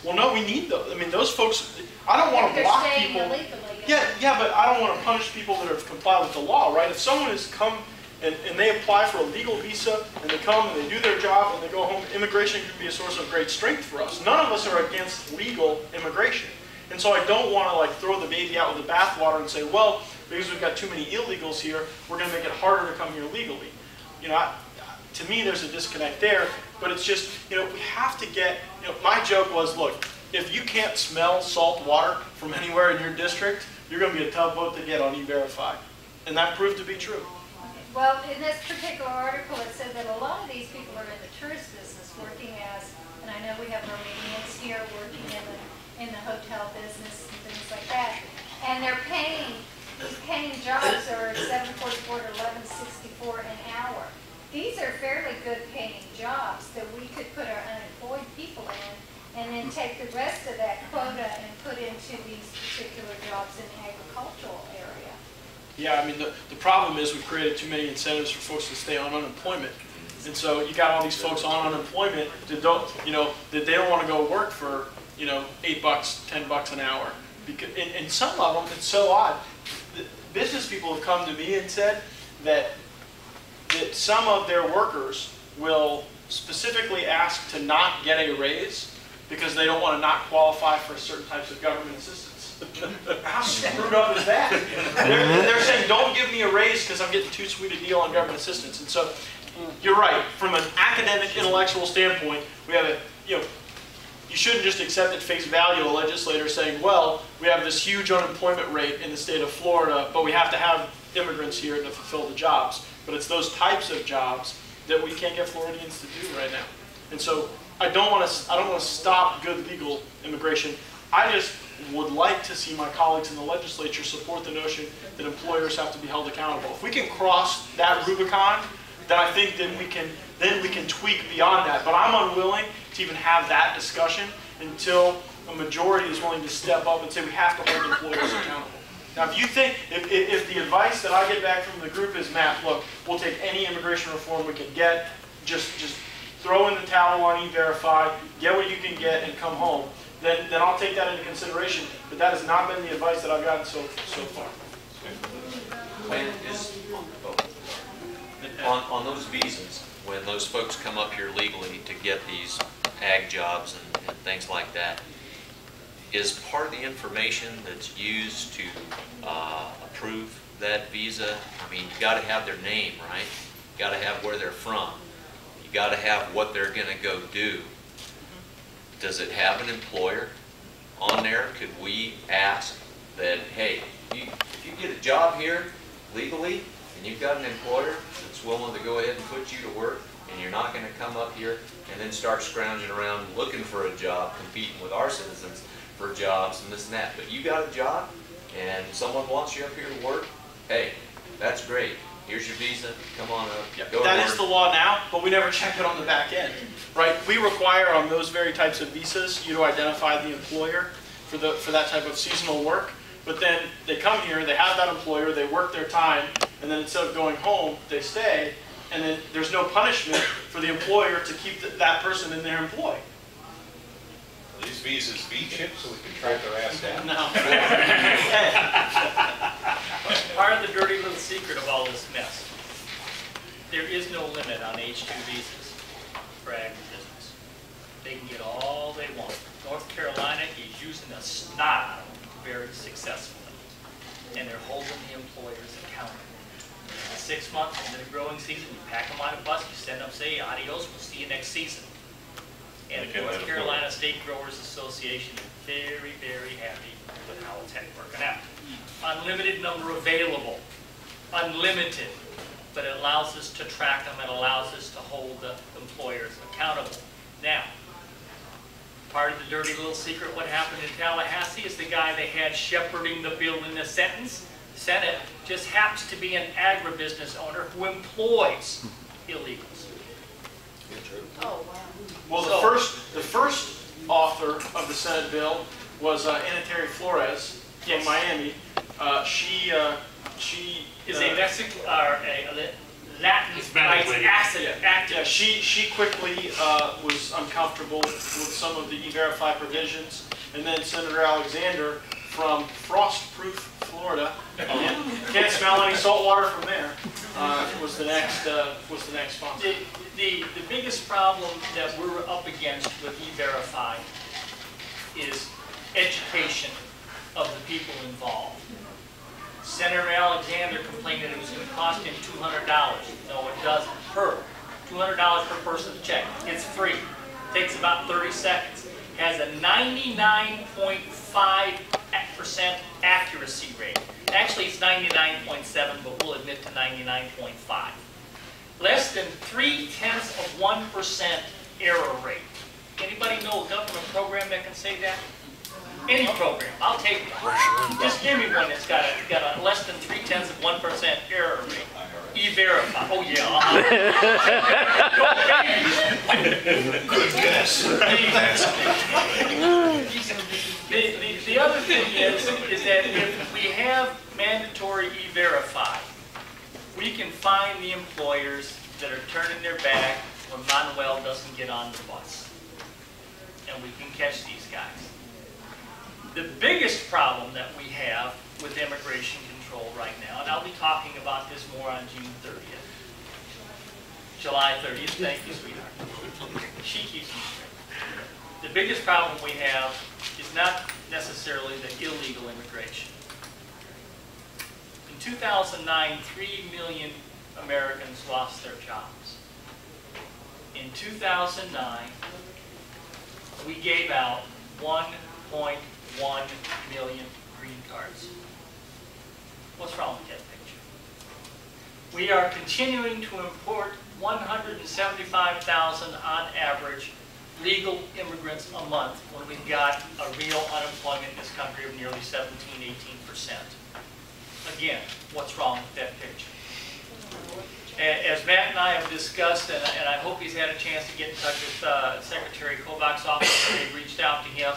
Well, no, we need those. I mean, those folks, I don't want to block people. Yeah, but I don't want to punish people that have complied with the law, right? If someone has come and they apply for a legal visa, and they come and they do their job and they go home, immigration can be a source of great strength for us. None of us are against legal immigration. And so I don't want to like throw the baby out with the bathwater and say, well, because we've got too many illegals here, we're going to make it harder to come here legally. You know, to me, there's a disconnect there, but it's just, you know, we have to get, you know, my joke was, look, if you can't smell salt water from anywhere in your district, you're going to be a tough vote to get on E-Verify. And that proved to be true. Well, in this particular article, it said that a lot of these people are in the tourist business, working as, and I know we have Romanians here working in the hotel business and things like that, and they're paying, these paying jobs are $7.44 to $11.64 an hour. These are fairly good paying jobs that we could put our unemployed people in, and then take the rest of that quota and put into these particular jobs in the agricultural area. Yeah, I mean, the problem is we've created too many incentives for folks to stay on unemployment. And so you got all these folks on unemployment that don't, you know, that they don't want to go work for, you know, $8, $10 an hour. Because, and some of them, it's so odd. The business people have come to me and said that some of their workers will specifically ask to not get a raise because they don't want to not qualify for certain types of government assistance. How screwed up is that? They're saying, don't give me a raise because I'm getting too sweet a deal on government assistance. And so, you're right. From an academic, intellectual standpoint, we have a, you know, you shouldn't just accept at face value a legislator saying, well, we have this huge unemployment rate in the state of Florida, but we have to have immigrants here to fulfill the jobs. But it's those types of jobs that we can't get Floridians to do right now. And so, I don't want to stop good legal immigration. I just would like to see my colleagues in the legislature support the notion that employers have to be held accountable. If we can cross that Rubicon, then I think then we can tweak beyond that. But I'm unwilling to even have that discussion until a majority is willing to step up and say we have to hold employers accountable. Now, if you think, if the advice that I get back from the group is, Matt, look, we'll take any immigration reform we can get, just throw in the towel on E-Verify, get what you can get, and come home, then I'll take that into consideration. But that has not been the advice that I've gotten so far. When is, on those visas, when those folks come up here legally to get these ag jobs and things like that, is part of the information that's used to approve that visa? I mean, you got to have their name, right? You got to have where they're from. You got to have what they're going to go do. Does it have an employer on there? Could we ask that, hey, if you get a job here legally and you've got an employer that's willing to go ahead and put you to work, and you're not going to come up here and then start scrounging around looking for a job, competing with our citizens for jobs and this and that, but you got a job and someone wants you up here to work, hey, that's great. Here's your visa, come on up, go to work. That is the law now, but we never check it on the back end, right? We require on those very types of visas you to identify the employer for that type of seasonal work, but then they come here, they have that employer, they work their time, and then instead of going home, they stay, and then there's no punishment for the employer to keep that person in their employ. These visas V-chips so we can track their ass down. No. Part of the dirty little secret of all this mess, there is no limit on H-2 visas for agribusiness. They can get all they want. North Carolina is using a snot very successfully, and they're holding the employers accountable. 6 months into the growing season, you pack them on a bus, you send them, say, adios, we'll see you next season. And the North Carolina State Growers Association is very, very happy with how it's working out. Unlimited number available, unlimited, but it allows us to track them, it allows us to hold the employers accountable. Now, part of the dirty little secret, what happened in Tallahassee is the guy they had shepherding the bill in the Senate just happens to be an agribusiness owner who employs illegals. Oh, wow. Well, the first author of the Senate bill was Ana Terry Flores from Miami. She is a Mexican, or Latin Hispanic rights lady. accident. Yeah, she quickly was uncomfortable with some of the E-Verify provisions, and then Senator Alexander from Frostproof, Florida, can't smell any salt water from there, was the next sponsor. The biggest problem that we're up against with E-Verify is education of the people involved. Senator Alexander complained that it was going to cost him $200. No, it doesn't. $200 per person to check. It's free. Takes about 30 seconds. Has a 99.5% accuracy rate. Actually, it's 99.7, but we'll admit to 99.5. Less than 0.3% error rate. Anybody know a government program that can say that? Any program, I'll take it. Just give me one that's got a less than 0.3% error rate. E-Verify. Oh yeah. Good guess. The other thing is that if we have mandatory E-Verify, we can find the employers that are turning their back when Manuel doesn't get on the bus. And we can catch these guys. The biggest problem that we have with immigration control right now, and I'll be talking about this more on June 30th. July 30th, thank you, sweetheart. She keeps me straight. The biggest problem we have is not necessarily the illegal immigration. In 2009, 3 million Americans lost their jobs. In 2009, we gave out 1.1 million green cards. What's wrong with that picture? We are continuing to import 175,000 on average legal immigrants a month when we've got a real unemployment in this country of nearly 17–18%. Again, what's wrong with that picture? As Matt and I have discussed, and I hope he's had a chance to get in touch with Secretary Kovach's office, and they've reached out to him.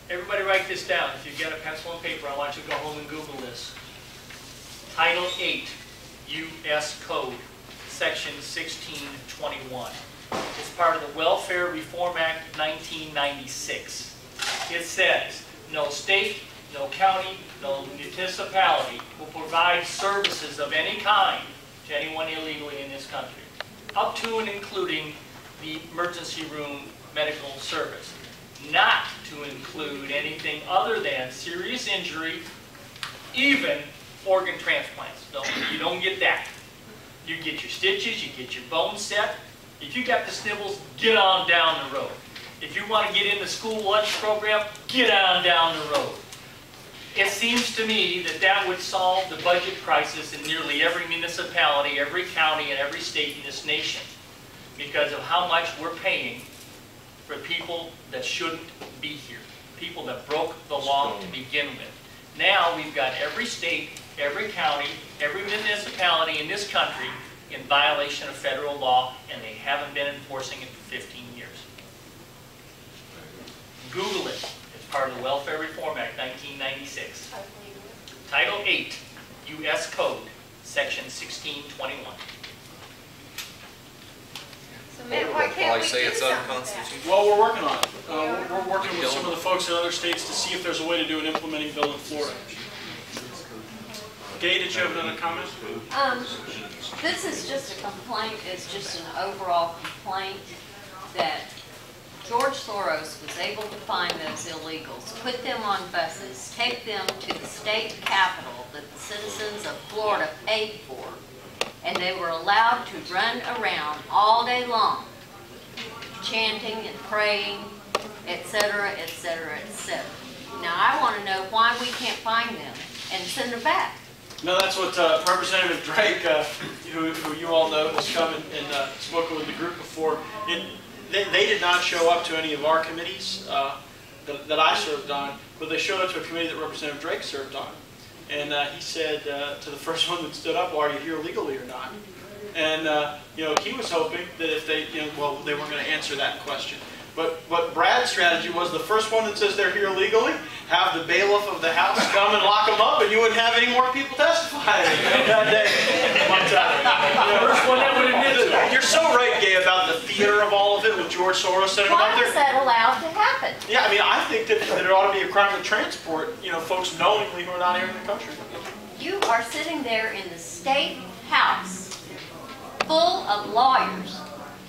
Everybody write this down. If you've got a pencil and paper, I want you to go home and Google this. Title 8, U.S. Code, Section 1621. It's part of the Welfare Reform Act of 1996. It says, no state, no county, no municipality will provide services of any kind to anyone illegally in this country, up to and including the emergency room medical service, not to include anything other than serious injury, even organ transplants. No, you don't get that. You get your stitches, you get your bones set. If you got the snivels, get on down the road. If you want to get in the school lunch program, get on down the road. It seems to me that that would solve the budget crisis in nearly every municipality, every county, and every state in this nation because of how much we're paying for people that shouldn't be here, people that broke the law to begin with. Now we've got every state, every county, every municipality in this country in violation of federal law, and they haven't been enforcing it for 15 years. Google it. It's part of the Welfare Reform Act, 1996. Title 8, U.S. Code, Section 1621. So Matt, why can't we do say it's something with that? unconstitutional. Well, we're working on it. We're working with some of the folks in other states to see if there's a way to do an implementing bill in Florida. Gay, did you have another comment? This is just a complaint, it's just an overall complaint that George Soros was able to find those illegals, put them on buses, take them to the state capitol that the citizens of Florida paid for, and they were allowed to run around all day long, chanting and praying, etc., etc., etc. Now I want to know why we can't find them and send them back. No, that's what Representative Drake, who you all know, has come and spoken with the group before. They did not show up to any of our committees that I served on, but they showed up to a committee that Representative Drake served on. And he said to the first one that stood up, well, are you here legally or not? And he was hoping that if they, well, they weren't going to answer that question. But Brad's strategy was the first one that says they're here illegally, have the bailiff of the house come and lock them up, and you wouldn't have any more people testifying that day. But, First one that would admit to it. you're so right, Gay, about the theater of all of it with George Soros sending them Why out is there. that allowed to happen? Yeah, I mean, I think that it ought to be a crime to transport, folks knowingly who are not here in the country. You are sitting there in the state house, full of lawyers,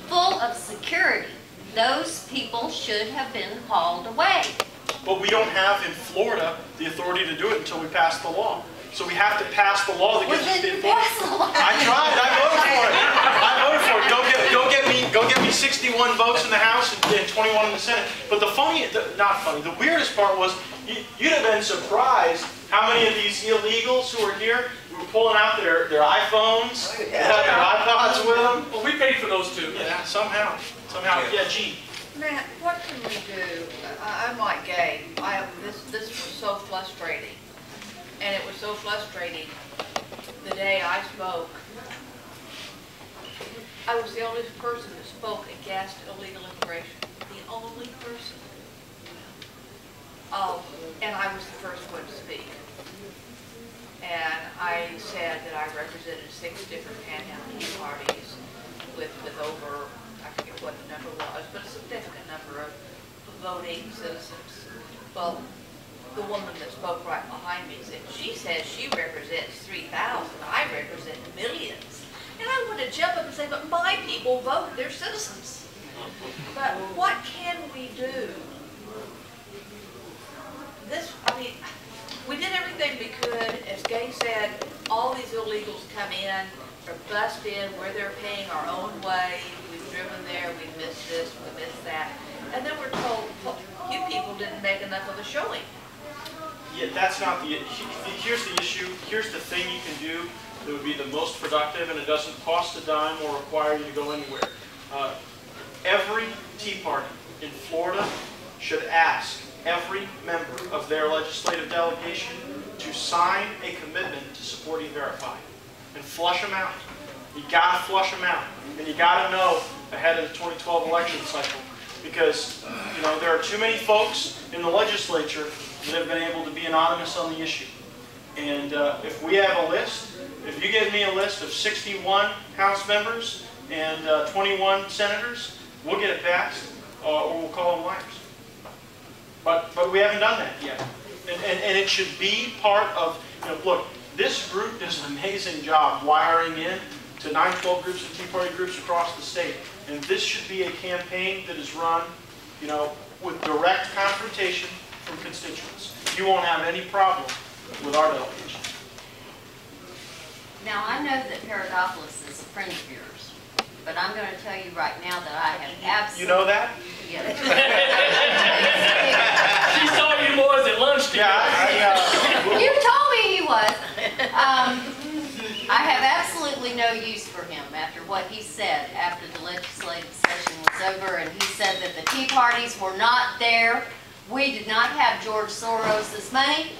full of security. Those people should have been hauled away. But we don't have in Florida the authority to do it until we pass the law. So we have to pass the law that Well, gives us then the you authority. pass the law. I tried. I voted for it. Go get me 61 votes in the House and 21 in the Senate. But the weirdest part was you'd have been surprised how many of these illegals who are here were pulling out their iPhones, they had their iPods with them. Well, we paid for those too. Yeah, somehow. Yeah, gee. Matt, what can we do? I'm like Gay. This was so frustrating. And it was so frustrating the day I spoke. I was the only person who spoke against illegal immigration. The only person. And I was the first one to speak. And I said that I represented 6 different panhandle tea parties with over, I forget what the number was, but a significant number of voting citizens. Well, the woman that spoke right behind me said, she says she represents 3,000, I represent millions. And I want to jump up and say, but my people vote, they're citizens. But what can we do? We did everything we could. As Gay said, all these illegals come in, are bussed in where they're paying our own way. We've driven there, we missed this, we missed that. And then we're told, well, you people didn't make enough of a showing. Yeah, that's not the, here's the issue, here's the thing you can do that would be the most productive, and it doesn't cost a dime or require you to go anywhere. Every Tea Party in Florida should ask every member of their legislative delegation to sign a commitment to support E-Verify and flush them out. You gotta flush them out, and you gotta know ahead of the 2012 election cycle, because there are too many folks in the legislature that have been able to be anonymous on the issue. And if we have a list, if you give me a list of 61 House members and 21 senators, we'll get it passed, or we'll call them liars. But we haven't done that yet. And it should be part of, look, this group does an amazing job wiring in to 912 groups and Tea Party groups across the state. And this should be a campaign that is run, with direct confrontation from constituents. You won't have any problem with our delegation. Now, I know that Paradopoulos is a friend of yours, but I'm going to tell you right now that I have absolutely... You know that? Yes. She saw you boys at lunch together. You told me he was. I have absolutely no use for him after what he said after the legislative session was over, and he said that the Tea Parties were not there. We did not have George Soros' money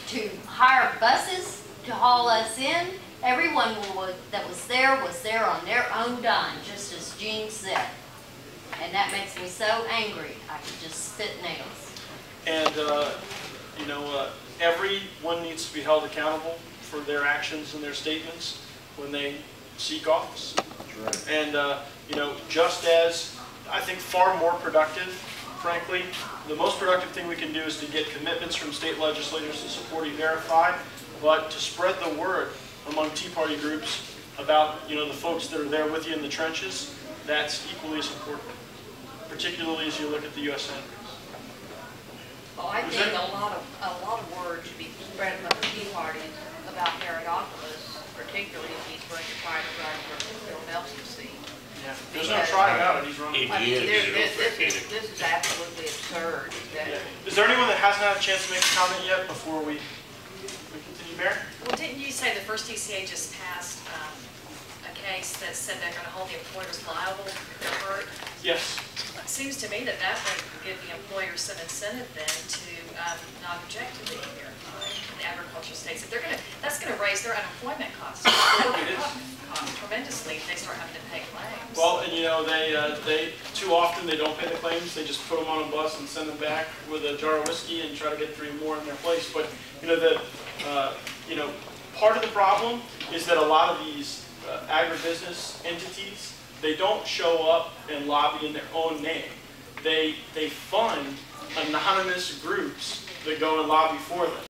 to hire buses to haul us in. Everyone that was there on their own dime, just as Gene said. And that makes me so angry, I could just spit nails. And, everyone needs to be held accountable for their actions and their statements when they seek office. That's right. And, just as I think far more productive, frankly, the most productive thing we can do is to get commitments from state legislators to support E-Verify, but to spread the word among Tea Party groups about, the folks that are there with you in the trenches, that's equally as important, particularly as you look at the U.S. Senators. Well, I think a lot of word should be spread among the Tea Parties about Paradopoulos, particularly if he's going to try to run for Bill Nelson's seat. Yeah, there's no try about it. He's running. This is absolutely absurd. Is there anyone that hasn't had a chance to make a comment yet before we continue, Mayor? Well, didn't you say the first TCA just passed a case that said they're gonna hold the employers liable if they're hurt. Yes. It seems to me that that would give the employer some incentive then to not object to being here in the agricultural states. If they're gonna, that's gonna raise their unemployment costs tremendously if they start having to pay claims. Well, and you know, they too often they don't pay the claims. They just put them on a bus and send them back with a jar of whiskey and try to get 3 more in their place. But you know, part of the problem is that a lot of these agribusiness entities, they don't show up and lobby in their own name. They fund anonymous groups that go and lobby for them.